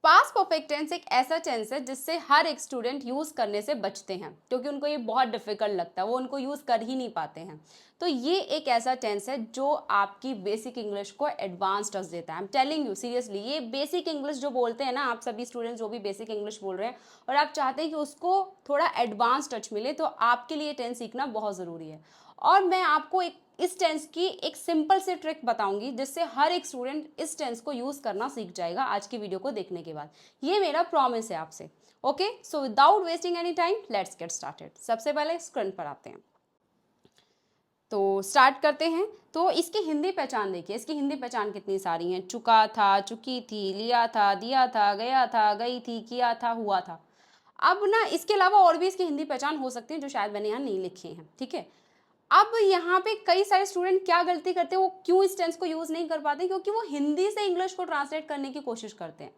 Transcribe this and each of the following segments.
Past perfect tense एक ऐसा tense है जिससे हर एक स्टूडेंट यूज़ करने से बचते हैं क्योंकि उनको ये बहुत डिफिकल्ट लगता है, वो उनको यूज़ कर ही नहीं पाते हैं। तो ये एक ऐसा टेंस है जो आपकी बेसिक इंग्लिश को एडवांस टच देता है। I am telling you seriously, ये बेसिक इंग्लिश जो बोलते हैं ना आप सभी स्टूडेंट्स जो भी बेसिक इंग्लिश बोल रहे हैं और आप चाहते हैं कि उसको थोड़ा एडवांस टच मिले, तो आपके लिए टेंस सीखना बहुत ज़रूरी है। और मैं आपको एक इस टेंस की एक सिंपल सी ट्रिक बताऊंगी जिससे हर एक स्टूडेंट इस टेंस को यूज करना सीख जाएगा आज की वीडियो को देखने के बाद। ये मेरा प्रॉमिस है आपसे। Okay, so without wasting any time let's get started. सबसे पहले स्क्रीन पर आते हैं, तो स्टार्ट करते हैं। तो इसकी हिंदी पहचान देखिए, इसकी हिंदी पहचान कितनी सारी हैं। चुका था, चुकी थी, लिया था, दिया था, गया था, गई थी, किया था, हुआ था। अब ना इसके अलावा और भी इसकी हिंदी पहचान हो सकती है जो शायद मैंने यहाँ नहीं लिखे हैं। ठीक है, अब यहाँ पे कई सारे स्टूडेंट क्या गलती करते हैं, वो क्यों इस टेंस को यूज नहीं कर पाते, क्योंकि वो हिंदी से इंग्लिश को ट्रांसलेट करने की कोशिश करते हैं।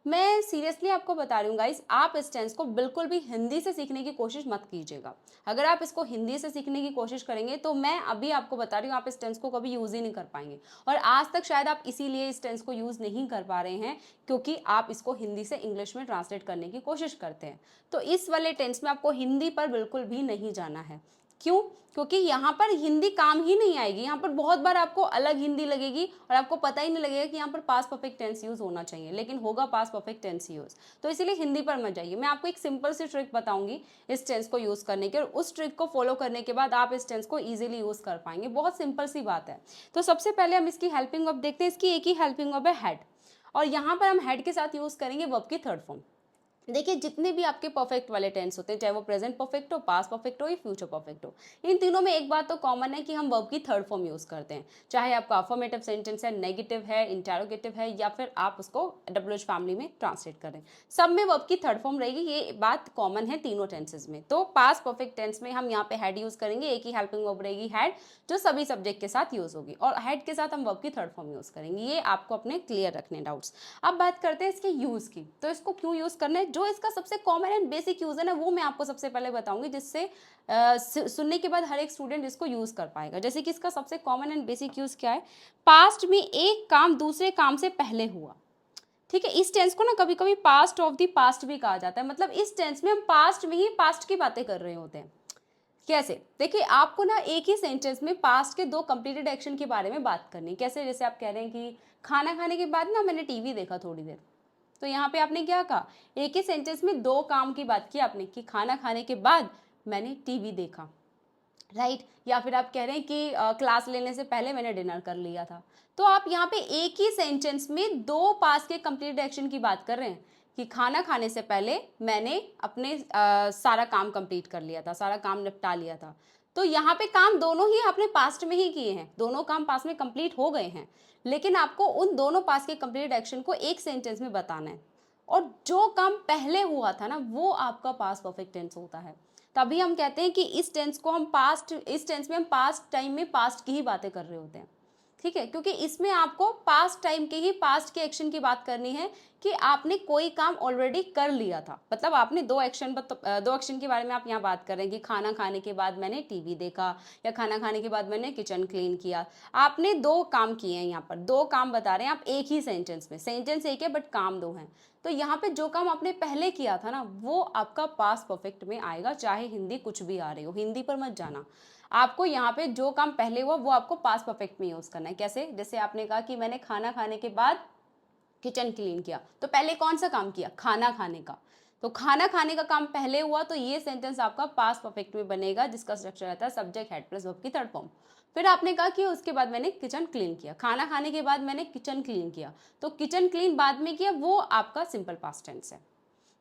मैं सीरियसली आपको बता रही हूँ गाइस, आप इस टेंस को बिल्कुल भी हिंदी से सीखने की कोशिश मत कीजिएगा। अगर आप इसको हिंदी से सीखने की कोशिश करेंगे तो मैं अभी आपको बता रही हूँ आप इस टेंस को कभी यूज ही नहीं कर पाएंगे। और आज तक शायद आप इसीलिए इस टेंस को यूज नहीं कर पा रहे हैं क्योंकि आप इसको हिंदी से इंग्लिश में ट्रांसलेट करने की कोशिश करते हैं। तो इस वाले टेंस में आपको हिंदी पर बिल्कुल भी नहीं जाना है। क्यों? क्योंकि यहाँ पर हिंदी काम ही नहीं आएगी। यहाँ पर बहुत बार आपको अलग हिंदी लगेगी और आपको पता ही नहीं लगेगा कि यहाँ पर पास्ट परफेक्ट टेंस यूज होना चाहिए, लेकिन होगा पास्ट परफेक्ट टेंस यूज। तो इसीलिए हिंदी पर मत जाइए। मैं आपको एक सिंपल सी ट्रिक बताऊंगी इस टेंस को यूज करने की, और उस ट्रिक को फॉलो करने के बाद आप इस टेंस को इजीली यूज कर पाएंगे। बहुत सिंपल सी बात है। तो सबसे पहले हम इसकी हेल्पिंग वर्ब देखते हैं। इसकी एक ही हेल्पिंग वर्ब है हेड, और यहाँ पर हम हेड के साथ यूज करेंगे वर्ब की थर्ड फॉर्म। देखिए, जितने भी आपके परफेक्ट वाले टेंस होते हैं, चाहे वो प्रेजेंट परफेक्ट हो, पास्ट परफेक्ट हो या फ्यूचर परफेक्ट हो, इन तीनों में एक बात तो कॉमन है कि हम वर्ब की थर्ड फॉर्म यूज करते हैं। चाहे आपका अफर्मेटिव सेंटेंस है, नेगेटिव है, इंटेरोगेटिव है, या फिर आप उसको डब्ल्यूएच फैमिली में ट्रांसलेट करें, सब में वर्ब की थर्ड फॉर्म रहेगी। ये बात कॉमन है तीनों टेंसेज में। तो पास्ट परफेक्ट टेंस में हम यहाँ पे हेड यूज करेंगे, एक ही हेल्पिंग वर्ब रहेगी हेड, जो सभी सब्जेक्ट के साथ यूज होगी, और हेड के साथ हम वर्ब की थर्ड फॉर्म यूज करेंगे। ये आपको अपने क्लियर रखने डाउट्स। अब बात करते हैं इसके यूज की। तो इसको क्यों यूज करना है, जो इसका सबसे कॉमन एंड बेसिक यूज है ना, वो मैं आपको सबसे पहले बताऊंगी, जिससे सुनने के बाद हर एक स्टूडेंट इसको यूज कर पाएगा। जैसे कि इसका सबसे कॉमन एंड बेसिक यूज क्या है, पास्ट में एक काम दूसरे काम से पहले हुआ। ठीक है, इस टेंस को ना कभी कभी पास्ट ऑफ द पास्ट भी कहा जाता है। मतलब इस टेंस में हम पास्ट में ही पास्ट की बातें कर रहे होते हैं। कैसे? देखिए, आपको ना एक ही सेंटेंस में पास्ट के दो कंप्लीटेड एक्शन के बारे में बात करनी है। कैसे? जैसे आप कह रहे हैं कि खाना खाने के बाद ना मैंने टीवी देखा थोड़ी देर। तो यहाँ पे आपने क्या कहा, एक ही सेंटेंस में दो काम की बात की आपने, कि खाना खाने के बाद मैंने टीवी देखा, राइट। या फिर आप कह रहे हैं कि क्लास लेने से पहले मैंने डिनर कर लिया था। तो आप यहाँ पे एक ही सेंटेंस में दो पास्ट के कंप्लीट एक्शन की बात कर रहे हैं, कि खाना खाने से पहले मैंने अपने सारा काम कंप्लीट कर लिया था, सारा काम निपटा लिया था। तो यहाँ पे काम दोनों ही आपने पास्ट में ही किए हैं, दोनों काम पास्ट में कंप्लीट हो गए हैं, लेकिन आपको उन दोनों पास्ट के कंप्लीट एक्शन को एक सेंटेंस में बताना है। और जो काम पहले हुआ था ना, वो आपका पास्ट परफेक्ट टेंस होता है। तभी हम कहते हैं कि इस टेंस को हम इस टेंस में हम पास्ट टाइम में पास्ट की ही बातें कर रहे होते हैं। ठीक है, क्योंकि इसमें आपको पास्ट टाइम के ही पास्ट के एक्शन की बात करनी है, कि आपने कोई काम ऑलरेडी कर लिया था। मतलब आपने दो एक्शन के बारे में आप यहाँ बात कर रहे हैं, कि खाना खाने के बाद मैंने टीवी देखा, या खाना खाने के बाद मैंने किचन क्लीन किया। आपने दो काम किए हैं, यहाँ पर दो काम बता रहे हैं आप एक ही सेंटेंस में। सेंटेंस एक है बट काम दो हैं। तो यहाँ पे जो काम आपने पहले किया था ना, वो आपका पास्ट परफेक्ट में आएगा, चाहे हिंदी कुछ भी आ रही हो। हिंदी पर मत जाना। आपको यहाँ पे जो काम पहले हुआ वो आपको पास्ट परफेक्ट में यूज करना है। कैसे? जैसे आपने कहा कि मैंने खाना खाने के बाद किचन क्लीन किया, तो पहले कौन सा काम किया? खाना खाने का। तो खाना खाने का काम पहले हुआ, तो ये सेंटेंस आपका पास्ट परफेक्ट में बनेगा, जिसका स्ट्रक्चर रहता है सब्जेक्ट हेड प्लस वर्ब की थर्ड फॉर्म। फिर आपने कहा कि उसके बाद मैंने किचन क्लीन किया, खाना खाने के बाद मैंने किचन क्लीन किया, तो किचन क्लीन बाद में किया, वो आपका सिंपल पास्ट टेंस है।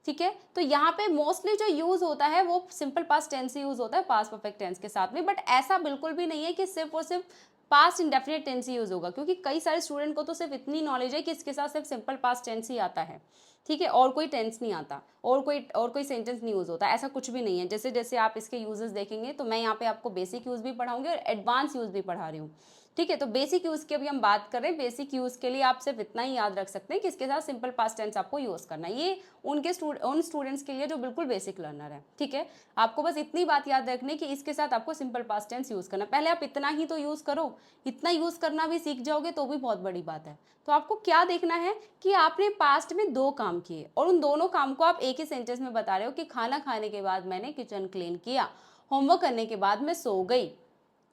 ठीक है, तो यहाँ पे मोस्टली जो यूज होता है वो सिंपल पास्ट टेंस यूज होता है पास्ट परफेक्ट टेंस के साथ में। बट ऐसा बिल्कुल भी नहीं है कि सिर्फ और सिर्फ पास्ट इंडेफिनिट टेंस ही यूज होगा, क्योंकि कई सारे स्टूडेंट को तो सिर्फ इतनी नॉलेज है कि इसके साथ सिर्फ सिंपल पास्ट टेंस ही आता है। ठीक है, और कोई टेंस नहीं आता, और कोई सेंटेंस नहीं यूज होता, ऐसा कुछ भी नहीं है। जैसे जैसे आप इसके यूजेस देखेंगे, तो मैं यहाँ पे आपको बेसिक यूज भी पढ़ाऊंगी और एडवांस यूज भी पढ़ा रही हूँ। ठीक है, तो बेसिक यूज की अभी हम बात कर रहे हैं। बेसिक यूज के लिए आप सिर्फ इतना ही याद रख सकते हैं कि इसके साथ सिंपल पास्ट टेंस आपको यूज करना है। ये उन स्टूडेंट्स के लिए जो बिल्कुल बेसिक लर्नर है। ठीक है, आपको बस इतनी बात याद रखनी कि इसके साथ आपको सिंपल पास्ट टेंस यूज करना। पहले आप इतना ही तो यूज करो, इतना यूज करना भी सीख जाओगे तो भी बहुत बड़ी बात है। तो आपको क्या देखना है कि आपने पास्ट में 2 काम किए और उन दोनों काम को आप एक ही सेंटेंस में बता रहे हो कि खाना खाने के बाद मैंने किचन क्लीन किया, होमवर्क करने के बाद मैं सो गई।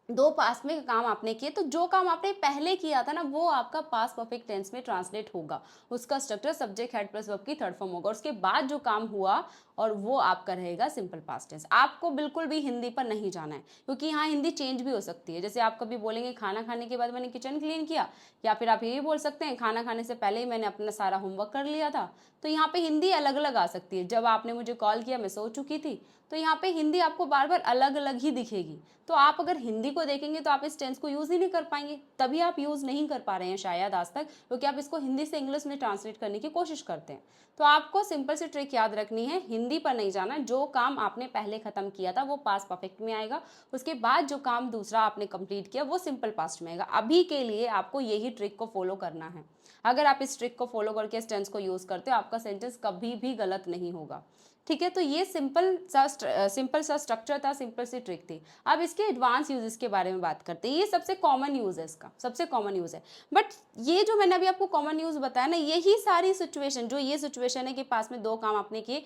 2 पास्ट में काम आपने किए, तो जो काम आपने पहले किया था ना वो आपका पास्ट परफेक्ट टेंस में ट्रांसलेट होगा। उसका structure subject head plus verb की थर्ड फॉर्म होगा। उसके बाद जो काम हुआ और वो आपका रहेगा सिंपल पास्ट टेंस। आपको बिल्कुल भी हिंदी पर नहीं जाना है, क्योंकि यहाँ हिंदी चेंज भी हो सकती है। जैसे आप कभी बोलेंगे खाना खाने के बाद मैंने किचन क्लीन किया, या फिर आप ये भी बोल सकते हैं खाना खाने से पहले ही मैंने अपना सारा होमवर्क कर लिया था। तो यहाँ पे हिंदी अलग अलग आ सकती है। जब आपने मुझे कॉल किया मैं सो चुकी थी, तो यहाँ पे हिंदी आपको बार बार अलग अलग ही दिखेगी। तो आप अगर हिंदी को देखेंगे तो आप इस टेंस को यूज ही नहीं कर पाएंगे, तभी आप यूज नहीं कर पा रहे हैं शायद आज तक, क्योंकि आप इसको हिंदी से इंग्लिश में ट्रांसलेट करने की कोशिश करते हैं। तो आपको सिंपल सी ट्रिक याद रखनी है, हिंदी पर नहीं जाना। जो काम आपने पहले खत्म किया था वो पास्ट परफेक्ट में आएगा, उसके बाद जो काम दूसरा आपने कंप्लीट किया वो सिंपल पास्ट में आएगा। अभी के लिए आपको यही ट्रिक को फॉलो करना है। अगर आप इस ट्रिक को फॉलो करके इस टेंस को यूज करते हो, आपका सेंटेंस कभी भी गलत नहीं होगा। ठीक है, तो ये सिंपल सा स्ट्रक्चर था, सिंपल सी ट्रिक थी। अब इसके एडवांस यूजेस के बारे में बात करते हैं। ये सबसे कॉमन यूज है, इसका सबसे कॉमन यूज है। बट ये जो मैंने अभी आपको कॉमन यूज बताया ना, यही सारी सिचुएशन, जो ये सिचुएशन है कि पास में 2 काम आपने किए,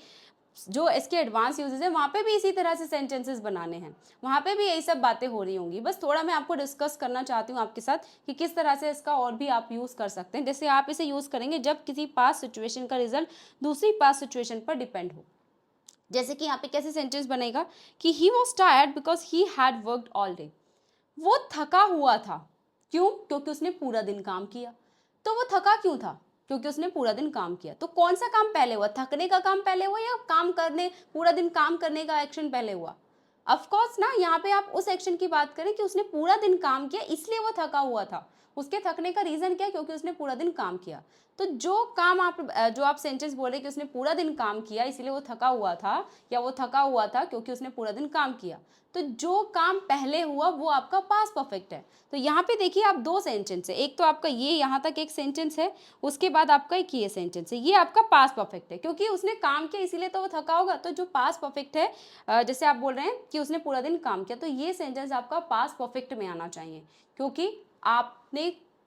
जो इसके एडवांस यूजेस है वहाँ पे भी इसी तरह से सेंटेंसेस बनाने हैं, वहाँ पे भी यही सब बातें हो रही होंगी। बस थोड़ा मैं आपको डिस्कस करना चाहती हूँ आपके साथ कि किस तरह से इसका और भी आप यूज़ कर सकते हैं। जैसे आप इसे यूज़ करेंगे जब किसी पास्ट सिचुएशन का रिजल्ट दूसरी पास्ट सिचुएशन पर डिपेंड हो। जैसे कि यहाँ पे कैसे सेंटेंस बनेगा कि he was tired because he had worked all day. वो थका हुआ था, क्यों? क्योंकि उसने पूरा दिन काम किया। तो वो थका क्यों था? क्योंकि उसने पूरा दिन काम किया। तो कौन सा काम पहले हुआ, थकने का काम पहले हुआ या काम करने, पूरा दिन काम करने का एक्शन पहले हुआ? ऑफ कोर्स ना, यहाँ पे आप उस एक्शन की बात करें कि उसने पूरा दिन काम किया इसलिए वो थका हुआ था। उसके थकने का रीजन क्या है? क्योंकि उसने पूरा दिन काम किया। तो जो आप सेंटेंस बोले कि उसने पूरा दिन काम किया इसलिए वो थका हुआ था, या वो थका हुआ था क्योंकि उसने पूरा दिन काम किया, तो जो काम पहले हुआ वो आपका पास्ट परफेक्ट है। तो यहाँ पे देखिए आप 2 सेंटेंस है, एक तो आपका ये यहाँ तक एक सेंटेंस है, उसके बाद आपका एक ये सेंटेंस है, ये आपका पास्ट परफेक्ट है क्योंकि उसने काम किया इसीलिए तो वो थका होगा। तो जो पास्ट परफेक्ट है, जैसे आप बोल रहे हैं कि उसने पूरा दिन काम किया, तो ये सेंटेंस आपका पास्ट परफेक्ट में आना चाहिए, क्योंकि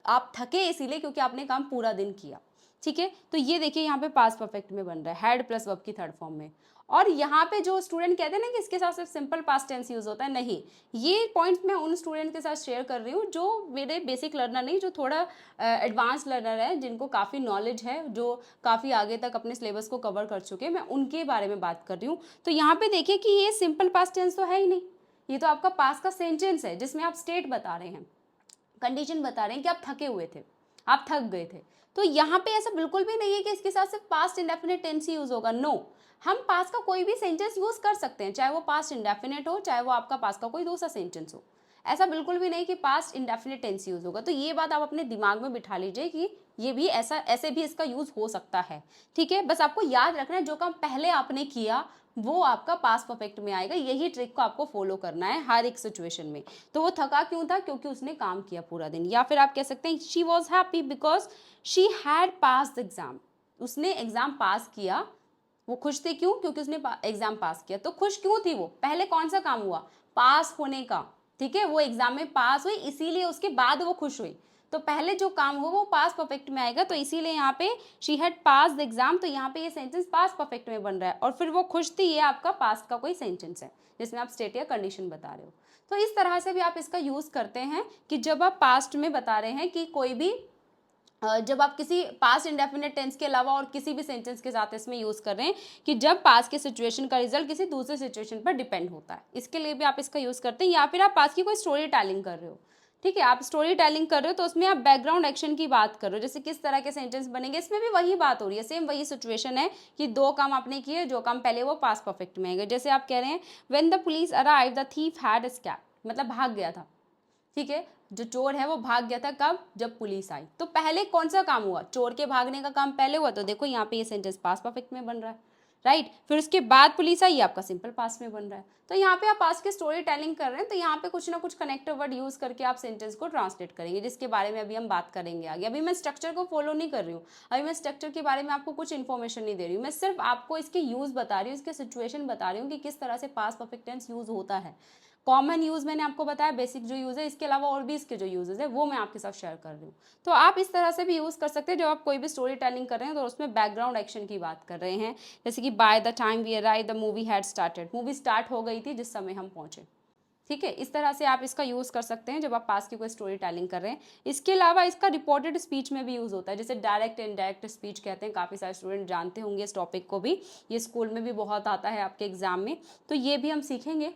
आप थके इसीलिए क्योंकि आपने काम पूरा दिन किया। ठीक है, तो ये देखिए यहाँ पे पास्ट परफेक्ट में बन रहा है, हैड प्लस वर्ब की थर्ड फॉर्म में। और यहाँ पे जो स्टूडेंट कहते हैं ना कि इसके साथ सिर्फ सिंपल पास्ट टेंस यूज होता है, नहीं, ये पॉइंट्स मैं उन स्टूडेंट के साथ शेयर कर रही हूँ जो मेरे बेसिक लर्नर नहीं, जो थोड़ा एडवांस लर्नर है, जिनको काफ़ी नॉलेज है, जो काफ़ी आगे तक अपने सिलेबस को कवर कर चुके हैं, मैं उनके बारे में बात कर रही हूँ। तो यहाँ पे देखिए कि ये सिंपल पास्ट टेंस तो है ही नहीं, ये तो आपका पास्ट का सेंटेंस है जिसमें आप स्टेट बता रहे हैं, कंडीशन बता रहे हैं कि आप थके हुए थे, आप थक गए थे। तो यहाँ पे ऐसा बिल्कुल भी नहीं है कि इसके साथ सिर्फ पास्ट इंडेफिनिट टेंस ही यूज होगा। नो, हम पास्ट का कोई भी सेंटेंस यूज कर सकते हैं, चाहे वो पास्ट इंडेफिनिट हो, चाहे वो आपका पास्ट का कोई दूसरा सेंटेंस हो। ऐसा बिल्कुल भी नहीं कि पास्ट इंडेफिनिट टेंस यूज होगा। तो ये बात आप अपने दिमाग में बिठा लीजिए कि ये भी ऐसे भी इसका यूज हो सकता है। ठीक है, बस आपको याद रखना है जो काम पहले आपने किया वो आपका पास्ट परफेक्ट में आएगा। यही ट्रिक को आपको फॉलो करना है हर एक सिचुएशन में। तो वो थका क्यों था? क्योंकि उसने काम किया पूरा दिन। या फिर आप कह सकते हैं she was happy because she had pass the exam. उसने एग्जाम पास किया, वो खुश थी क्यों? क्योंकि उसने एग्जाम पास किया। तो खुश क्यों थी वो? पहले कौन सा काम हुआ? पास होने का। ठीक है, वो एग्जाम में पास हुई इसीलिए उसके बाद वो खुश हुई। तो पहले जो काम हो वो पास्ट परफेक्ट में आएगा, तो इसीलिए यहाँ पे she had pass the exam, तो यहाँ पे ये सेंटेंस पास्ट परफेक्ट में बन रहा है। और फिर वो खुश थी, ये आपका पास्ट का कोई सेंटेंस है जिसमें आप स्टेट या कंडीशन बता रहे हो। तो इस तरह से भी आप इसका यूज करते हैं कि जब आप पास्ट में बता रहे हैं कि कोई भी जब आप किसी पास्ट इंडेफिनिट टेंस के अलावा और किसी भी सेंटेंस के साथ इसमें यूज कर रहे हैं कि जब पास्ट के सिचुएशन का रिजल्ट किसी दूसरे सिचुएशन पर डिपेंड होता है, इसके लिए भी आप इसका यूज करते हैं। या फिर आप पास्ट की कोई स्टोरी टेलिंग कर रहे हो। ठीक है, आप स्टोरी टेलिंग कर रहे हो तो उसमें आप बैकग्राउंड एक्शन की बात कर रहे हो, जैसे किस तरह के सेंटेंस बनेंगे, इसमें भी वही बात हो रही है, सेम वही सिचुएशन है कि 2 काम आपने किए, जो काम पहले वो पास्ट परफेक्ट में आएगा। जैसे आप कह रहे हैं when the police arrive the thief had escaped, मतलब भाग गया था। ठीक है, जो चोर है वो भाग गया था, कब? जब पुलिस आई। तो पहले कौन सा काम हुआ? चोर के भागने का काम पहले हुआ। तो देखो यहाँ पे ये सेंटेंस पास्ट परफेक्ट में बन रहा है। राइट। फिर उसके बाद पुलिस आई, ये आपका सिंपल पास्ट में बन रहा है। तो यहाँ पे आप पास्ट की स्टोरी टेलिंग कर रहे हैं, तो यहाँ पे कुछ ना कुछ कनेक्टिव वर्ड यूज करके आप सेंटेंस को ट्रांसलेट करेंगे, जिसके बारे में अभी हम बात करेंगे आगे। अभी मैं स्ट्रक्चर को फॉलो नहीं कर रही हूँ, अभी मैं स्ट्रक्चर के बारे में आपको कुछ इन्फॉर्मेशन नहीं दे रही हूँ, मैं सिर्फ आपको इसके यूज बता रही हूँ, इसके सिचुएशन बता रही हूँ कि किस तरह से पास्ट परफेक्ट टेंस यूज होता है। कॉमन यूज मैंने आपको बताया, बेसिक जो यूज है, इसके अलावा और भी इसके जो यूजेस है वो मैं आपके साथ शेयर कर रही हूँ। तो आप इस तरह से भी यूज कर सकते हैं जब आप कोई भी स्टोरी टेलिंग कर रहे हैं तो उसमें बैकग्राउंड एक्शन की बात कर रहे हैं, जैसे कि by the time we arrive the movie had started, movie start हो गई थी जिस समय हम पहुंचे। ठीक है, इस तरह से आप इसका यूज कर सकते हैं जब आप पास की कोई स्टोरी टेलिंग कर रहे हैं। इसके अलावा इसका रिपोर्टेड स्पीच में भी यूज होता है, जैसे डायरेक्ट इनडायरेक्ट स्पीच कहते हैं, काफी सारे स्टूडेंट जानते होंगे इस टॉपिक को भी, ये स्कूल में भी बहुत आता है आपके एग्जाम में, तो ये भी हम सीखेंगे।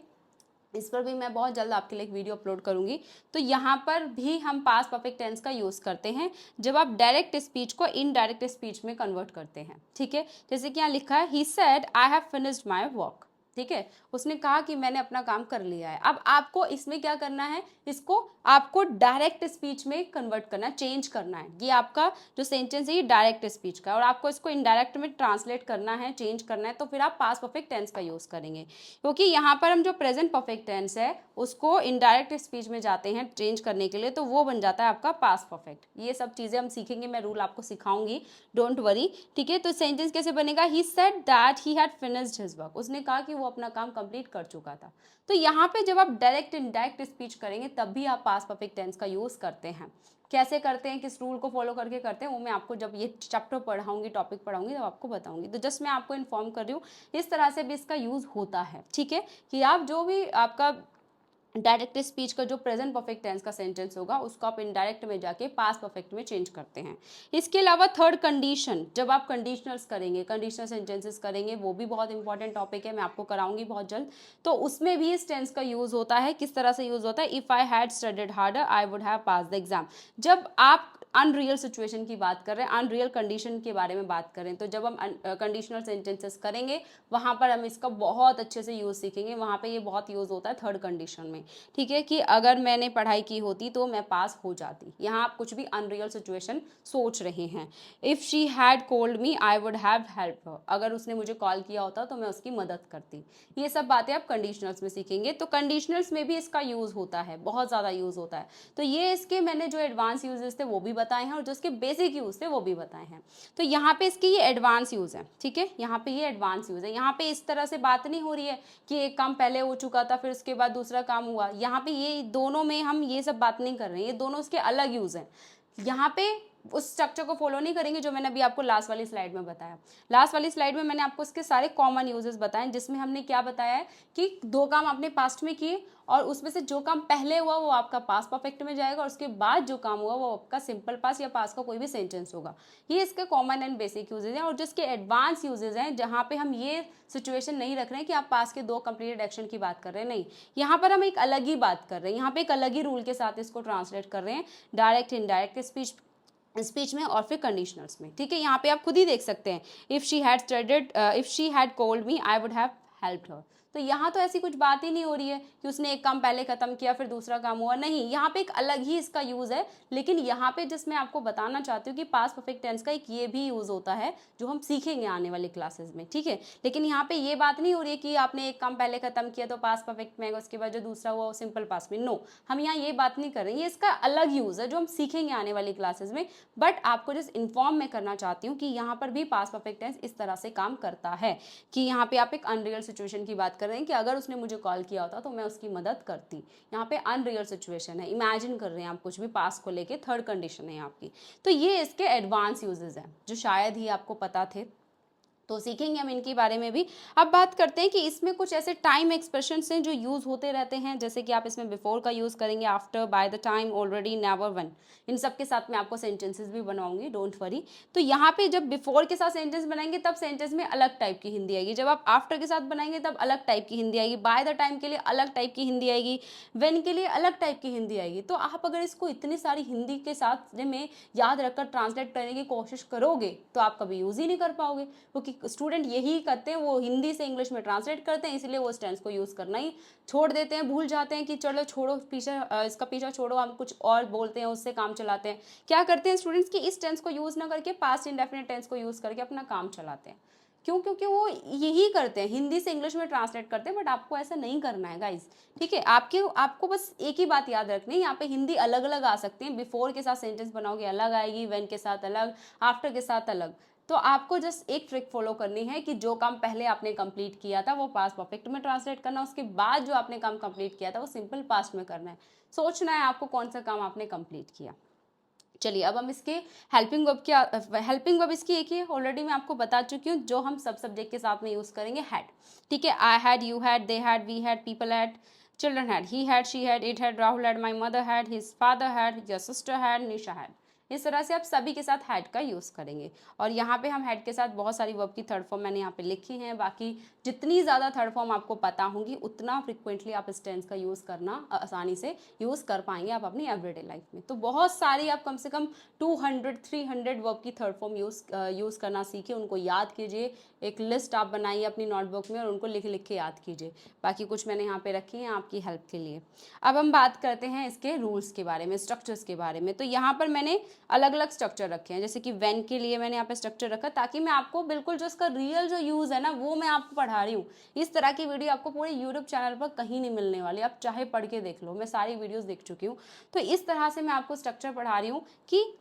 इस पर भी मैं बहुत जल्द आपके लिए एक वीडियो अपलोड करूंगी। तो यहाँ पर भी हम पास्ट परफेक्ट टेंस का यूज़ करते हैं जब आप डायरेक्ट स्पीच को इनडायरेक्ट स्पीच में कन्वर्ट करते हैं। ठीक है, जैसे कि यहाँ लिखा है he said I have finished my work. ठीक है, उसने कहा कि मैंने अपना काम कर लिया है। अब आपको इसमें क्या करना है, इसको आपको डायरेक्ट स्पीच में कन्वर्ट करना है, चेंज करना है। ये आपका जो सेंटेंस है ये डायरेक्ट स्पीच का है और आपको इसको इनडायरेक्ट में ट्रांसलेट करना है, चेंज करना है, तो फिर आप पास्ट परफेक्ट टेंस का यूज़ करेंगे। क्योंकि यहाँ पर हम जो प्रेजेंट परफेक्ट टेंस है उसको इनडायरेक्ट स्पीच में जाते हैं चेंज करने के लिए, तो वो बन जाता है आपका पास्ट परफेक्ट। ये सब चीज़ें हम सीखेंगे, मैं रूल आपको सिखाऊंगी, डोंट वरी। ठीक है, तो सेंटेंस कैसे बनेगा, he said that he had finished his work, उसने कहा कि वो अपना काम कंप्लीट कर चुका था। तो यहाँ पे जब आप डायरेक्ट इनडायरेक्ट स्पीच करेंगे तब भी आप पास्ट परफेक्ट टेंस का यूज़ करते हैं। कैसे करते हैं, किस रूल को फॉलो करके करते हैं, वो मैं आपको जब ये चैप्टर पढ़ाऊंगी, टॉपिक पढ़ाऊंगी, तब आपको बताऊंगी। तो जस्ट मैं आपको इन्फॉर्म कर रही हूँ, इस तरह से भी इसका यूज़ होता है। ठीक है, कि आप जो भी आपका डायरेक्ट स्पीच का जो प्रेजेंट परफेक्ट टेंस का सेंटेंस होगा उसको आप इनडायरेक्ट में जाके पास्ट परफेक्ट में चेंज करते हैं। इसके अलावा थर्ड कंडीशन, जब आप कंडीशनल्स करेंगे, कंडीशनल सेंटेंसेस करेंगे, वो भी बहुत इंपॉर्टेंट टॉपिक है, मैं आपको कराऊंगी बहुत जल्द। तो उसमें भी इस टेंस का यूज होता है। किस तरह से यूज होता है, if I had studied harder I would have pass the exam. जब आप अनरियल सिचुएशन की बात कर रहे हैं, अनरियल कंडीशन के बारे में बात करें, तो जब हम कंडीशनल सेंटेंसेस करेंगे वहां पर हम इसका बहुत अच्छे से यूज सीखेंगे। वहां पे ये बहुत यूज होता है थर्ड कंडीशन में। ठीक है, कि अगर मैंने पढ़ाई की होती तो मैं पास हो जाती। यहाँ आप कुछ भी अनरियल सिचुएशन सोच रहे हैं। If she had called me I would have help her, अगर उसने मुझे कॉल किया होता तो मैं उसकी मदद करती। ये सब बातें आप कंडीशनल्स में सीखेंगे। तो कंडीशनल्स में भी इसका यूज होता है, बहुत ज़्यादा यूज होता है। तो ये इसके मैंने जो एडवांस यूजेस थे वो भी बताए हैं और जो इसके बेसिक यूज थे वो भी बताए हैं। तो यहाँ पे इसके ये एडवांस यूज है। ठीक है, यहाँ पे ये एडवांस यूज है। यहाँ पे इस तरह से बात नहीं हो रही है कि एक काम पहले हो चुका था फिर उसके बाद दूसरा काम हुआ। यहाँ पे ये दोनों में हम ये सब बात नहीं कर रहे हैं, ये दोनों उसके अलग यूज हैं। यहाँ पे उस स्ट्रक्चर को फॉलो नहीं करेंगे जो मैंने अभी आपको लास्ट वाली स्लाइड में बताया। लास्ट वाली स्लाइड में मैंने आपको इसके सारे कॉमन यूजेस बताए, जिसमें हमने क्या बताया है कि दो काम आपने पास्ट में किए और उसमें से जो काम पहले हुआ वो आपका पास्ट परफेक्ट में जाएगा और उसके बाद जो काम हुआ वो आपका सिंपल पास्ट या पास्ट का कोई भी सेंटेंस होगा। ये इसके कॉमन एंड बेसिक यूजेज हैं। और जिसके एडवांस यूजेज हैं जहाँ पे हम ये सिचुएशन नहीं रख रहे हैं कि आप पास्ट के दो कंप्लीटेड एक्शन की बात कर रहे हैं, नहीं, यहाँ पर हम एक अलग ही बात कर रहे हैं। यहाँ पे एक अलग ही रूल के साथ इसको ट्रांसलेट कर रहे हैं, डायरेक्ट इनडायरेक्ट स्पीच में और फिर कंडीशनल्स में। ठीक है, यहाँ पे आप खुद ही देख सकते हैं, if she had studied if she had called me I would have helped हर। तो यहाँ तो ऐसी कुछ बात ही नहीं हो रही है कि उसने एक काम पहले खत्म किया फिर दूसरा काम हुआ, नहीं, यहाँ पे एक अलग ही इसका यूज है। लेकिन यहाँ पे जिसमें आपको बताना चाहती हूँ कि पास्ट परफेक्ट टेंस का एक ये भी यूज होता है जो हम सीखेंगे आने वाले क्लासेस में। ठीक है, लेकिन यहाँ पे ये बात नहीं हो रही है कि आपने एक काम पहले खत्म किया तो पास्ट परफेक्ट में, उसके बाद जो दूसरा हुआ वो सिंपल पास्ट में, नो, हम यहाँ ये बात नहीं कर रहे हैं। ये इसका अलग यूज है जो हम सीखेंगे आने वाली क्लासेस में। बट आपको जिस इन्फॉर्म में करना चाहती हूँ कि यहाँ पर भी पास्ट परफेक्ट टेंस इस तरह से काम करता है कि यहाँ पे आप एक अनरियल सिचुएशन की बात कर रहे हैं कि अगर उसने मुझे कॉल किया होता तो मैं उसकी मदद करती। यहाँ पे अनरियल सिचुएशन है, इमेजिन कर रहे हैं आप कुछ भी पास्ट को लेके, थर्ड कंडीशन है आपकी। तो ये इसके एडवांस यूजेस हैं जो शायद ही आपको पता थे, तो सीखेंगे हम इनके बारे में भी। अब बात करते हैं कि इसमें कुछ ऐसे टाइम एक्सप्रेशंस हैं जो यूज़ होते रहते हैं, जैसे कि आप इसमें बिफोर का यूज़ करेंगे, after, by the time, already, never, when. इन सब के साथ मैं आपको सेंटेंसेस भी बनाऊंगी, डोंट वरी। तो यहाँ पे जब बिफोर के साथ सेंटेंस बनाएंगे तब सेंटेंस में अलग टाइप की हिंदी आएगी, जब आप आफ्टर के साथ बनाएंगे तब अलग टाइप की हिंदी आएगी, बाय द टाइम के लिए अलग टाइप की हिंदी आएगी, व्हेन के लिए अलग टाइप की हिंदी आएगी। तो आप अगर इसको इतनी सारी हिंदी के साथ में याद रखकर ट्रांसलेट करने की कोशिश करोगे तो आप कभी यूज़ ही नहीं कर पाओगे, क्योंकि स्टूडेंट यही करते हैं, वो हिंदी से इंग्लिश में ट्रांसलेट करते हैं, इसलिए वो इस टेंस को यूज़ करना ही छोड़ देते हैं, भूल जाते हैं कि चलो छोड़ो पीछे, इसका पीछा छोड़ो, हम कुछ और बोलते हैं, उससे काम चलाते हैं। क्या करते हैं स्टूडेंट्स कि इस टेंस को यूज़ ना करके पास्ट इंडेफिनिट टेंस को यूज़ करके अपना काम चलाते हैं। क्यों? क्योंकि वो यही करते हैं, हिंदी से इंग्लिश में ट्रांसलेट करते हैं, बट आपको ऐसा नहीं करना है गाइस, ठीक है। आपको बस एक ही बात याद रखनी है, यहाँ पे हिंदी अलग अलग आ सकती है, बिफोर के साथ सेंटेंस बनाओगे अलग आएगी, व्हेन के साथ अलग, आफ्टर के साथ अलग। तो आपको जस्ट एक ट्रिक फॉलो करनी है कि जो काम पहले आपने कंप्लीट किया था वो पास्ट परफेक्ट में ट्रांसलेट करना, उसके बाद जो आपने काम कंप्लीट किया था वो सिंपल पास्ट में करना है। सोचना है आपको कौन सा काम आपने कंप्लीट किया। चलिए अब हम इसके हेल्पिंग वर्ब इसकी एक ही है, ऑलरेडी मैं आपको बता चुकी हूँ, जो हम सब सब्जेक्ट के साथ में यूज़ करेंगे, हैड, ठीक है। I had, you had, they had, we had, people had, children had, he had, she had, it had, Rahul had, my mother had, his father had, your sister had, Nisha had. इस तरह से आप सभी के साथ हैड का यूज़ करेंगे। और यहाँ पे हम हैड के साथ बहुत सारी वर्ब की थर्ड फॉर्म मैंने यहाँ पे लिखी हैं, बाकी जितनी ज़्यादा थर्ड फॉर्म आपको पता होंगी उतना फ्रिक्वेंटली आप इस टेंस का यूज़ करना आसानी से यूज़ कर पाएंगे आप अपनी एवरीडे लाइफ में। तो बहुत सारी आप कम से कम 200-300 वर्ब की थर्ड फॉर्म यूज़ करना सीखिए, उनको याद कीजिए, एक लिस्ट आप बनाइए अपनी नोटबुक में और उनको लिख लिख के याद कीजिए। बाकी कुछ मैंने यहाँ पे रखी हैं आपकी हेल्प के लिए। अब हम बात करते हैं इसके रूल्स के बारे में, स्ट्रक्चर्स के बारे में। तो यहाँ पर मैंने अलग अलग स्ट्रक्चर रखे हैं, जैसे कि व्हेन के लिए मैंने यहाँ पे स्ट्रक्चर रखा ताकि मैं आपको बिल्कुल जो इसका रियल जो यूज़ है ना वो मैं आपको पढ़ा रही हूँ। इस तरह की वीडियो आपको पूरे यूट्यूब चैनल पर कहीं नहीं मिलने वाली, आप चाहे पढ़ के देख लो, मैं सारी वीडियोस देख चुकी हूँ। तो इस तरह से मैं आपको स्ट्रक्चर पढ़ा रही हूँ कि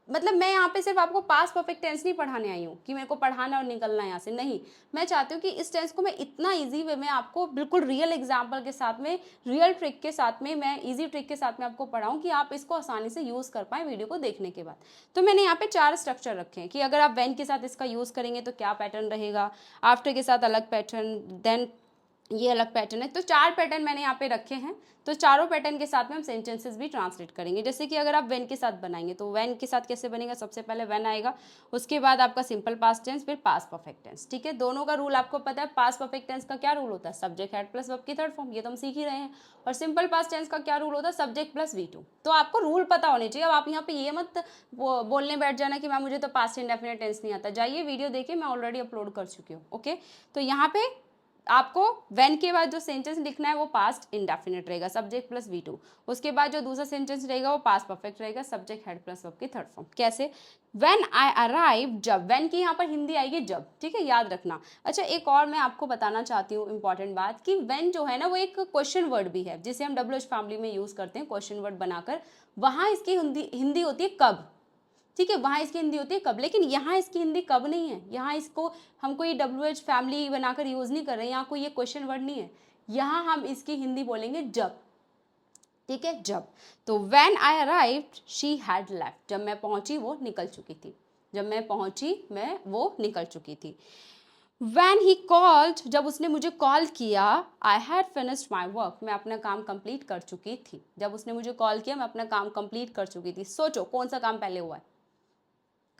मतलब मैं यहाँ पे सिर्फ आपको पास्ट परफेक्ट टेंस नहीं पढ़ाने आई हूँ कि मेरे को पढ़ाना और निकलना है यहाँ से, नहीं। मैं चाहती हूँ कि इस टेंस को मैं इतना इजी वे में आपको बिल्कुल रियल एग्जाम्पल के साथ में, रियल ट्रिक के साथ में, मैं इजी ट्रिक के साथ में आपको पढ़ाऊँ कि आप इसको आसानी से यूज़ कर पाएँ वीडियो को देखने के बाद। तो मैंने यहाँ पे 4 स्ट्रक्चर रखे हैं कि अगर आप व्हेन के साथ इसका यूज़ करेंगे तो क्या पैटर्न रहेगा, आफ्टर के साथ अलग पैटर्न, देन ये अलग पैटर्न है। तो 4 पैटर्न मैंने यहाँ पे रखे हैं। तो चारों पैटर्न के साथ में हम सेंटेंसेस भी ट्रांसलेट करेंगे। जैसे कि अगर आप व्हेन के साथ बनाएंगे तो व्हेन के साथ कैसे बनेगा, सबसे पहले व्हेन आएगा, उसके बाद आपका सिंपल पास्ट टेंस, फिर पास्ट परफेक्ट टेंस, ठीक है। दोनों का रूल आपको पता है। पास्ट परफेक्ट टेंस का क्या रूल होता है, सब्जेक्ट हेड प्लस वर्ब की थर्ड फॉर्म, ये तो हम सीख ही रहे हैं। और सिंपल पास्ट टेंस का क्या रूल होता है, सब्जेक्ट प्लस V2। तो आपको रूल पता होने चाहिए। अब आप यहाँ पे ये मत बोलने बैठ जाना कि मैम मुझे तो पास्ट इंडेफिनिट टेंस नहीं आता, जाइए वीडियो देखिए, मैं ऑलरेडी अपलोड कर चुकी हूँ, ओके। तो यहाँ पे आपको व्हेन के बाद जो सेंटेंस लिखना है वो पास्ट इंडेफिनिट रहेगा, सब्जेक्ट प्लस V2। उसके बाद जो दूसरा सेंटेंस रहेगा वो पास्ट परफेक्ट रहेगा, सब्जेक्ट हेड प्लस वर्ब की थर्ड फॉर्म। कैसे, व्हेन आई अराइव, जब, व्हेन की यहाँ पर हिंदी आएगी जब, ठीक है, याद रखना। अच्छा एक और मैं आपको बताना चाहती हूँ इंपॉर्टेंट बात कि व्हेन जो है ना वो एक क्वेश्चन वर्ड भी है, जिसे हम WH फैमिली में यूज करते हैं क्वेश्चन वर्ड बनाकर। वहाँ इसकी हिंदी होती है कब, ठीक है, वहाँ इसकी हिंदी होती है कब, लेकिन यहाँ इसकी हिंदी कब नहीं है। यहाँ इसको हम कोई WH फैमिली बनाकर यूज़ नहीं कर रहे हैं, यहाँ कोई ये क्वेश्चन वर्ड नहीं है। यहाँ हम इसकी हिंदी बोलेंगे जब, ठीक है, जब। तो when I arrived she had left, जब मैं पहुंची वो निकल चुकी थी, जब मैं पहुंची मैं वो निकल चुकी थी। When he called, जब उसने मुझे कॉल किया, I had finished my work, मैं अपना काम कंप्लीट कर चुकी थी। जब उसने मुझे कॉल किया मैं अपना काम कंप्लीट कर चुकी थी। सोचो कौन सा काम पहले हुआ है,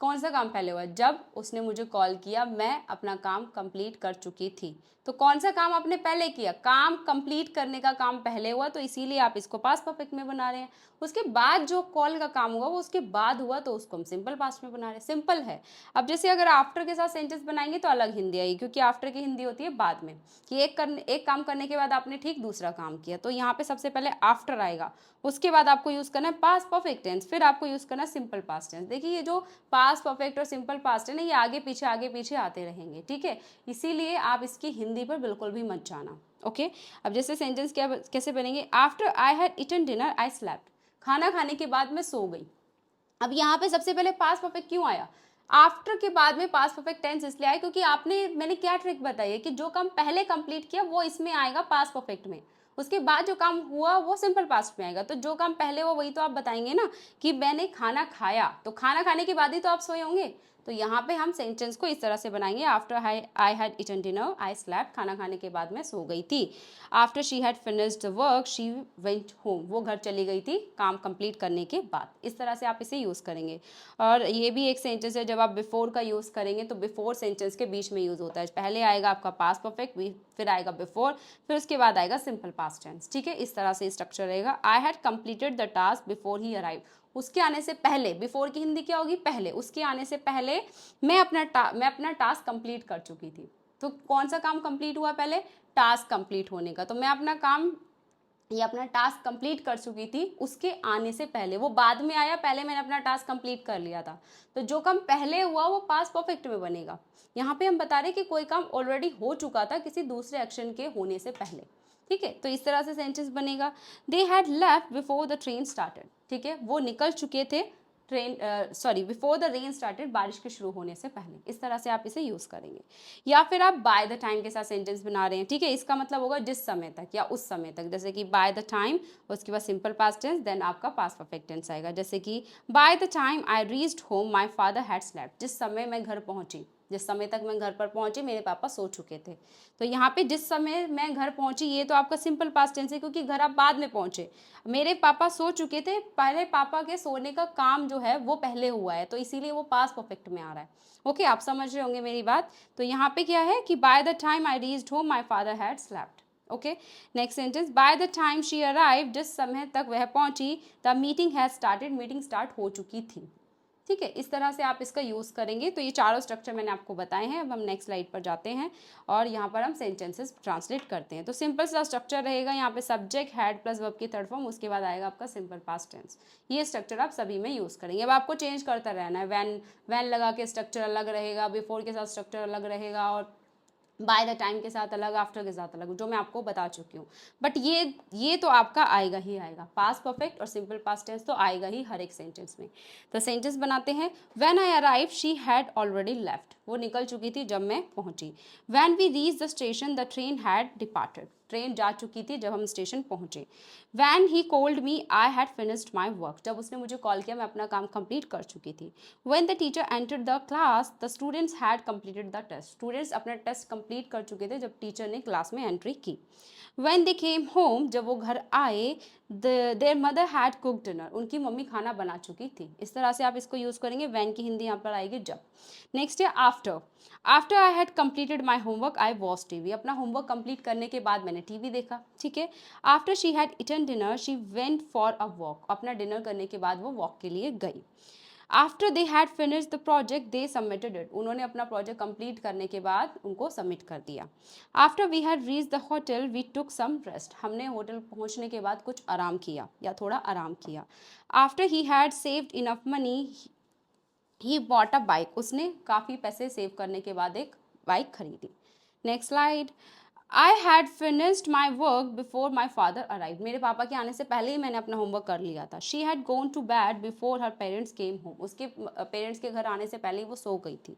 कौन सा काम पहले हुआ, जब उसने मुझे कॉल किया मैं अपना काम कंप्लीट कर चुकी थी। तो कौन सा काम आपने पहले किया, काम कंप्लीट करने का काम पहले हुआ, तो इसीलिए आप इसको पास्ट परफेक्ट में बना रहे हैं। उसके बाद जो कॉल का काम हुआ वो उसके बाद हुआ, तो उसको हम सिंपल पास्ट में बना रहे हैं, सिंपल है। अब जैसे अगर आफ्टर के साथ सेंटेंस बनाएंगे तो अलग हिंदी आएगी, क्योंकि आफ्टर की हिंदी होती है बाद में, कि एक काम करने के बाद आपने ठीक दूसरा काम किया। तो यहाँ पे सबसे पहले आफ्टर आएगा, उसके बाद आपको यूज करना है पास्ट परफेक्ट टेंस, फिर आपको यूज करना है सिंपल पास्ट टेंस। देखिए ये जो पास्ट परफेक्ट और सिंपल पास्ट है ना, ये आगे पीछे आते रहेंगे, ठीक है। इसीलिए आप इसकी हिंदी पर बिल्कुल भी मत जाना, ओके। अब जैसे सेंटेंस कैसे बनेंगे, after I had eaten dinner I slept, खाना खाने के बाद मैं सो गई। अब यहाँ पे सबसे पहले पास्ट परफेक्ट क्यों आया, आफ्टर के बाद में पास्ट परफेक्ट टेंस इसलिए आया क्योंकि मैंने क्या ट्रिक बताई है कि जो काम पहले कंप्लीट किया वो इसमें आएगा पास्ट परफेक्ट में, उसके बाद जो काम हुआ वो सिंपल पास्ट में आएगा। तो जो काम पहले हुआ वही तो आप बताएंगे ना, कि मैंने खाना खाया, तो खाना खाने के बाद ही तो आप सोए होंगे। तो यहाँ पे हम सेंटेंस को इस तरह से बनाएंगे, after I had eaten dinner I slept, खाना खाने के बाद मैं सो गई थी। After she had finished work she went home, वो घर चली गई थी काम कंप्लीट करने के बाद। इस तरह से आप इसे यूज़ करेंगे। और ये भी एक सेंटेंस है, जब आप बिफोर का यूज़ करेंगे तो बिफोर सेंटेंस के बीच में यूज़ होता है, पहले आएगा आपका पास्ट परफेक्ट, फिर आएगा बिफोर, फिर उसके बाद आएगा सिंपल पास्ट टेंस, ठीक है। इस तरह से स्ट्रक्चर रहेगा। I had completed the task before he arrive, उसके आने से पहले, बिफोर की हिंदी क्या होगी, पहले, उसके आने से पहले मैं अपना टास्क कंप्लीट कर चुकी थी। तो कौन सा काम कंप्लीट हुआ पहले, टास्क कंप्लीट होने का। तो मैं अपना काम ये अपना टास्क कंप्लीट कर चुकी थी उसके आने से पहले, वो बाद में आया, पहले मैंने अपना टास्क कंप्लीट कर लिया था। तो जो काम पहले हुआ वो पास्ट परफेक्ट में बनेगा। यहाँ पे हम बता रहे कि कोई काम ऑलरेडी हो चुका था किसी दूसरे एक्शन के होने से पहले। ठीक है, तो इस तरह से सेंटेंस बनेगा। They had left before the train started. ठीक है, वो निकल चुके थे बिफोर द रेन स्टार्टेड, बारिश के शुरू होने से पहले। इस तरह से आप इसे यूज करेंगे। या फिर आप बाय द टाइम के साथ सेंटेंस बना रहे हैं। ठीक है, इसका मतलब होगा जिस समय तक या उस समय तक, जैसे कि बाय द टाइम, उसके बाद सिंपल पास्ट टेंस, देन आपका पास्ट परफेक्ट टेंस आएगा। जैसे कि by the time I reached home my father had slept. जिस समय मैं घर पहुंची, जिस समय तक मैं घर पर पहुंची मेरे पापा सो चुके थे। तो यहाँ पे जिस समय मैं घर पहुंची, ये तो आपका सिंपल पास्ट टेंस है क्योंकि घर आप बाद में पहुंचे। मेरे पापा सो चुके थे, पहले पापा के सोने का काम जो है वो पहले हुआ है, तो इसीलिए वो पास्ट परफेक्ट में आ रहा है। ओके, आप समझ रहे होंगे मेरी बात। तो यहाँ पे क्या है कि by the time I reached home my father had slept. Okay, next sentence, bye the time she arrived, जिस समय तक वह पहुंची, the meeting has started, meeting start हो चुकी थी। ठीक है, इस तरह से आप इसका यूज़ करेंगे। तो ये चारों स्ट्रक्चर मैंने आपको बताए हैं। अब हम नेक्स्ट स्लाइड पर जाते हैं और यहाँ पर हम सेंटेंसेस ट्रांसलेट करते हैं। तो सिंपल सा स्ट्रक्चर रहेगा, यहाँ पे सब्जेक्ट हैड प्लस वर्ब की थर्ड फॉर्म, उसके बाद आएगा आपका सिंपल पास्ट टेंस। ये स्ट्रक्चर आप सभी में यूज़ करेंगे। अब आपको चेंज करता रहना है। वैन लगा के स्ट्रक्चर अलग रहेगा, बिफोर के साथ स्ट्रक्चर अलग रहेगा, और बाय द टाइम के साथ अलग, आफ्टर के साथ अलग, जो मैं आपको बता चुकी हूँ। बट ये तो आपका आएगा ही आएगा। पास्ट परफेक्ट और सिंपल पास्ट टेंस तो आएगा ही हर एक सेंटेंस में। तो सेंटेंस बनाते हैं। When I arrive she had already left, वो निकल चुकी थी जब मैं पहुंची। When we reach the station the train had departed, train जा चुकी थी जब हम स्टेशन पहुंचे। When he called me I had finished my work, जब उसने मुझे कॉल किया मैं अपना काम कंप्लीट कर चुकी थी। When the teacher entered the class the students had completed the test, students अपना टेस्ट कंप्लीट कर चुके थे जब टीचर ने क्लास में एंट्री की। वेन दे केम होम, जब वो घर आए, there mother had cook dinner, उनकी मम्मी खाना बना चुकी थी। इस तरह से आप इसको यूज़ करेंगे। वैन की हिंदी यहाँ पर आएगी जब। नेक्स्ट है after. After I had completed my homework I watch TV, अपना होमवर्क कंप्लीट करने के बाद मैंने टीवी देखा। ठीक है। After she had eaten dinner she went for a walk, अपना डिनर करने के बाद वो वॉक के लिए गई। After they had finish the project they submitted it, उन्होंने अपना प्रोजेक्ट कंप्लीट करने के बाद उनको सबमिट कर दिया। After we had reach the hotel we took some rest, हमने होटल पहुंचने के बाद कुछ आराम किया या थोड़ा आराम किया। After he had saved enough money he bought a bike, उसने काफ़ी पैसे सेव करने के बाद एक बाइक खरीदी। Next slide. I had finished my work before my father arrive, मेरे पापा के आने से पहले ही मैंने अपना होमवर्क कर लिया था। She had gone to bed before her parents came home, उसके पेरेंट्स के घर आने से पहले ही वो सो गई थी।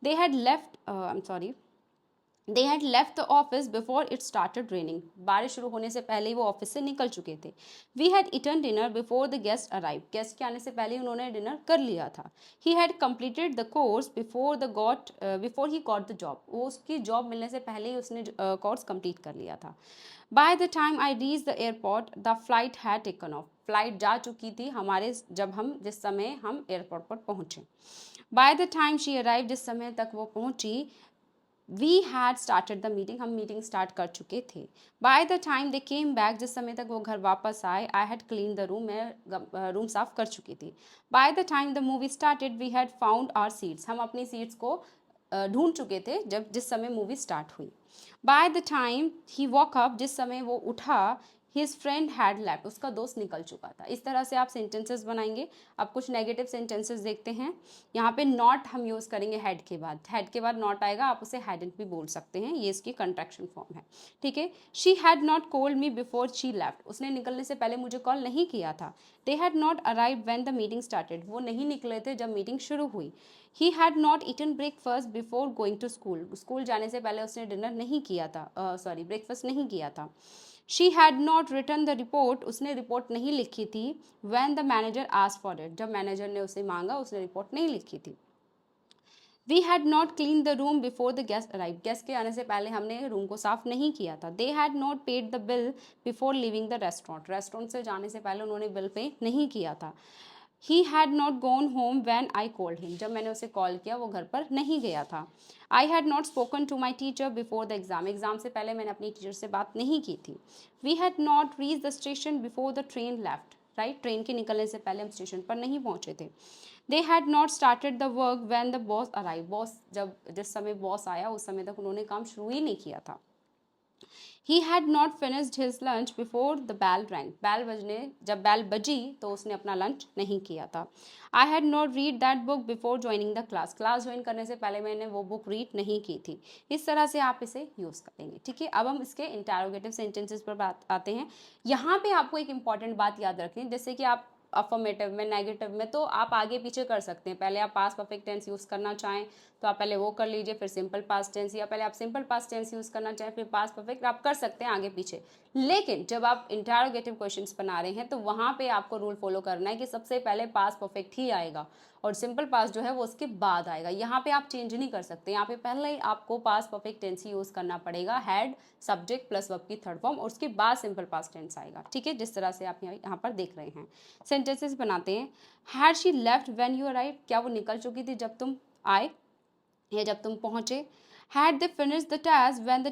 They had left I am sorry they had left the office before it started raining, बारिश शुरू होने से पहले ही वो ऑफिस से निकल चुके थे। We had eaten dinner before the guest arrive, guest के आने से पहले ही उन्होंने डिनर कर लिया था। He had completed the course before he got the job, वो उसकी जॉब मिलने से पहले ही उसने कोर्स कंप्लीट कर लिया था। Bye the time I reach the airport the flight had taken of, flight जा चुकी थी हमारे जिस समय हम एयरपोर्ट पर पहुंचे। By the time she arrive, जिस समय तक वो पहुंची, we had started the meeting, हम मीटिंग स्टार्ट कर चुके थे। By the time they came back, जिस समय तक वो घर वापस आए, I had clean the room, मैं रूम साफ कर चुकी थी। By the time the movie started we had found our seats, हम अपनी सीट्स को ढूंढ चुके थे जिस समय मूवी स्टार्ट हुई। Bye the time he walk up, जिस समय वो उठा, हिज फ्रेंड हैड लेफ्ट, उसका दोस्त निकल चुका था। इस तरह से आप सेंटेंसेस बनाएंगे। अब कुछ नेगेटिव सेंटेंसेस देखते हैं। यहाँ पे नॉट हम यूज़ करेंगे हेड के बाद, हेड के बाद नॉट आएगा, आप उसे हैडंट भी बोल सकते हैं, ये इसकी कंट्रैक्शन फॉर्म है। ठीक है। She had not called me before she left, उसने निकलने से पहले मुझे कॉल नहीं किया था। They had not arrive when the meeting started, वो नहीं निकले थे जब मीटिंग शुरू हुई। He had not eaten breakfast before going to school, school जाने से पहले उसने डिनर नहीं किया था, ब्रेकफास्ट नहीं किया था। She had not return the report, उसने रिपोर्ट नहीं लिखी थी। When the manager asked for it, जब मैनेजर ने उसे मांगा उसने रिपोर्ट नहीं लिखी थी। We had not clean the room before the guest arrive, guest के आने से पहले हमने रूम को साफ नहीं किया था। They had not paid the bill before living the restaurant, restaurant से जाने से पहले उन्होंने बिल पे नहीं किया था। ही had not gone home when I called him, जब मैंने उसे कॉल किया वो घर पर नहीं गया था। I had not spoken to my teacher before the exam, exam से पहले मैंने अपनी टीचर से बात नहीं की थी। We had not reach the station before the train left, right, train के निकलने से पहले हम स्टेशन पर नहीं पहुंचे थे। दे had not started the work when the boss arrive, boss जिस समय बॉस आया उस समय तक उन्होंने काम शुरू ही नहीं किया था। ही had not finished his lunch before the बैल रैंग, जब बैल बजी तो उसने अपना लंच नहीं किया था। I had not read that book before joining the class, class join करने से पहले मैंने वो बुक रीड नहीं की थी। इस तरह से आप इसे यूज़ करेंगे, ठीक है। अब हम इसके इंटरोगेटिव सेंटेंसेस पर बात आते हैं। यहाँ पे आपको एक इंपॉर्टेंट बात याद रखनी है, जैसे कि आप अफर्मेटिव में, नेगेटिव में तो आप आगे पीछे कर सकते हैं। पहले आप पास्ट परफेक्ट टेंस यूज़ करना चाहें तो आप पहले वो कर लीजिए, फिर सिंपल पास्ट टेंस, या पहले आप सिंपल पास्ट टेंस यूज़ करना चाहें फिर पास्ट परफेक्ट, आप कर सकते हैं आगे पीछे। लेकिन जब आप इंटरोगेटिव क्वेश्चंस बना रहे हैं तो वहाँ पे आपको रूल फॉलो करना है कि सबसे पहले पास्ट परफेक्ट ही आएगा और सिंपल पास्ट जो है वो उसके बाद आएगा। यहाँ पे आप चेंज नहीं कर सकते, यहाँ पे पहले ही आपको पास्ट परफेक्ट टेंस ही यूज़ करना पड़ेगा, हैड सब्जेक्ट प्लस वर्ब की थर्ड फॉर्म, और उसके बाद सिंपल पास्ट टेंस आएगा, ठीक है। जिस तरह से आप यहाँ पर देख रहे हैं। सेंटेंसेस बनाते हैं। Had she left when you arrived, क्या वो निकल चुकी थी जब तुम आए या जब तुम पहुंचे। Had they finish the test when the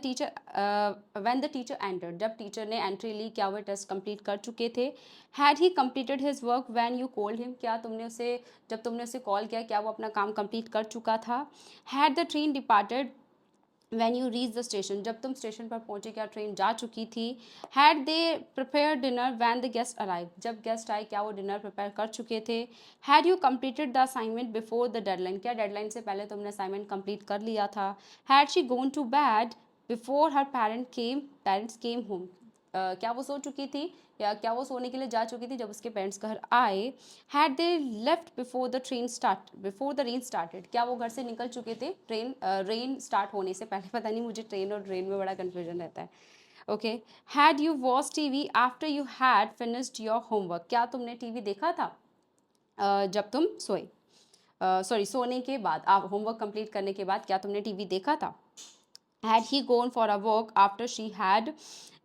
teacher entered, जब टीचर ने एंट्री ली क्या वो टेस्ट कंप्लीट कर चुके थे। Had he completed his work when you called him, क्या जब तुमने उसे कॉल किया क्या वो अपना काम कंप्लीट कर चुका था। Had the train departed when you reach the station, जब तुम स्टेशन पर पहुंचे क्या ट्रेन जा चुकी थी। Had they prepare dinner when the guest arrive, जब गेस्ट आए क्या वो डिनर प्रिपेयर कर चुके थे। Had you completed the assignment before the deadline, क्या डेडलाइन से पहले तुमने असाइनमेंट कंप्लीट कर लिया था। Had she gone to bed before her parents came home, क्या वो सो चुकी थी या क्या वो सोने के लिए जा चुकी थी जब उसके पेरेंट्स घर आए। Had they left before the rain started, क्या वो घर से निकल चुके थे रेन स्टार्ट होने से पहले। पता नहीं मुझे ट्रेन और रेन में बड़ा कन्फ्यूजन रहता है। Okay. Had you watch TV after you had finished your homework, क्या तुमने टीवी देखा था जब तुम सोए, सोने के बाद, आप होमवर्क कंप्लीट करने के बाद क्या तुमने टीवी देखा था। Had he gone for a walk after she had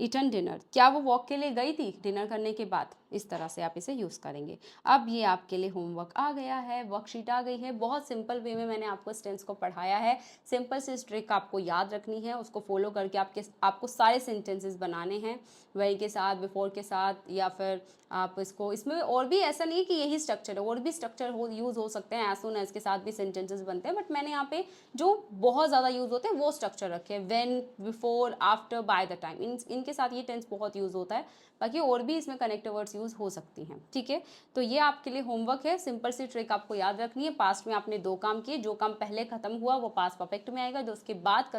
eaten dinner, क्या वो वॉक के लिए गई थी डिनर करने के बाद। इस तरह से आप इसे यूज़ करेंगे। अब ये आपके लिए होमवर्क आ गया है, वर्कशीट आ गई है। बहुत सिंपल वे में मैंने आपको इस टेंस को पढ़ाया है। सिंपल सी ट्रिक आपको याद रखनी है, उसको फॉलो करके आपको सारे सेंटेंसेस बनाने हैं, वही के साथ, बिफोर के साथ, या फिर आप इसमें और भी ऐसा नहीं है कि यही स्ट्रक्चर है, और भी स्ट्रक्चर यूज़ हो सकते हैं। एज सून एज के साथ भी सेंटेंसेस बनते हैं, बट मैंने यहाँ पे जो बहुत ज़्यादा यूज़ होते हैं वो स्ट्रक्चर रखे हैं। When, before, after, by the time, इनके साथ ये टेंस बहुत यूज़ होता है। बाकी और भी इसमें कनेक्टिव वर्ड्स यूज़ हो सकती हैं, ठीक है। तो ये आपके लिए होमवर्क है। सिंपल सी ट्रिक आपको याद रखनी है। पास्ट में आपने 2 काम किए, जो काम पहले खत्म हुआ वो पास्ट परफेक्ट में आएगा, जो उसके बाद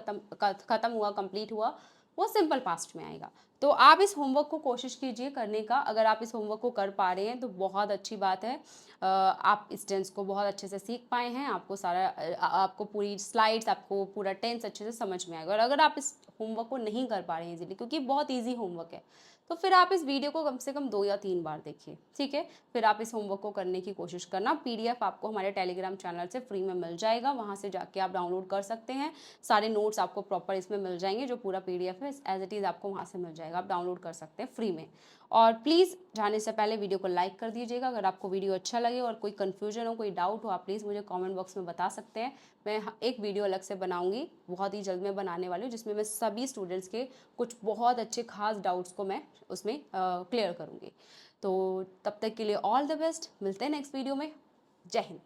खत्म हुआ, कंप्लीट हुआ, वो सिंपल पास्ट में आएगा। तो आप इस होमवर्क को कोशिश कीजिए करने का। अगर आप इस होमवर्क को कर पा रहे हैं तो बहुत अच्छी बात है। आप इस टेंस को बहुत अच्छे से सीख पाए हैं। आपको पूरी स्लाइड्स, आपको पूरा टेंस अच्छे से समझ में आएगा। और अगर आप इस होमवर्क को नहीं कर पा रहे हैं इजीली, क्योंकि बहुत ईजी होमवर्क है, तो फिर आप इस वीडियो को कम से कम 2 या 3 बार देखिए, ठीक है। फिर आप इस होमवर्क को करने की कोशिश करना। PDF आपको हमारे टेलीग्राम चैनल से फ्री में मिल जाएगा, वहाँ से जाके आप डाउनलोड कर सकते हैं। सारे नोट्स आपको प्रॉपर इसमें मिल जाएंगे, जो पूरा PDF है एज इट इज़ आपको वहाँ से मिल जाएगा, आप डाउनलोड कर सकते हैं फ्री में। और प्लीज़ जाने से पहले वीडियो को लाइक कर दीजिएगा। अगर आपको वीडियो अच्छा लगे और कोई कन्फ्यूजन हो, कोई डाउट हो, आप प्लीज़ मुझे कमेंट बॉक्स में बता सकते हैं। मैं एक वीडियो अलग से बनाऊंगी, बहुत ही जल्द मैं बनाने वाली हूँ, जिसमें मैं सभी स्टूडेंट्स के कुछ बहुत अच्छे खास डाउट्स को मैं उसमें क्लियर करूँगी। तो तब तक के लिए ऑल द बेस्ट, मिलते हैं नेक्स्ट वीडियो में। जय हिंद।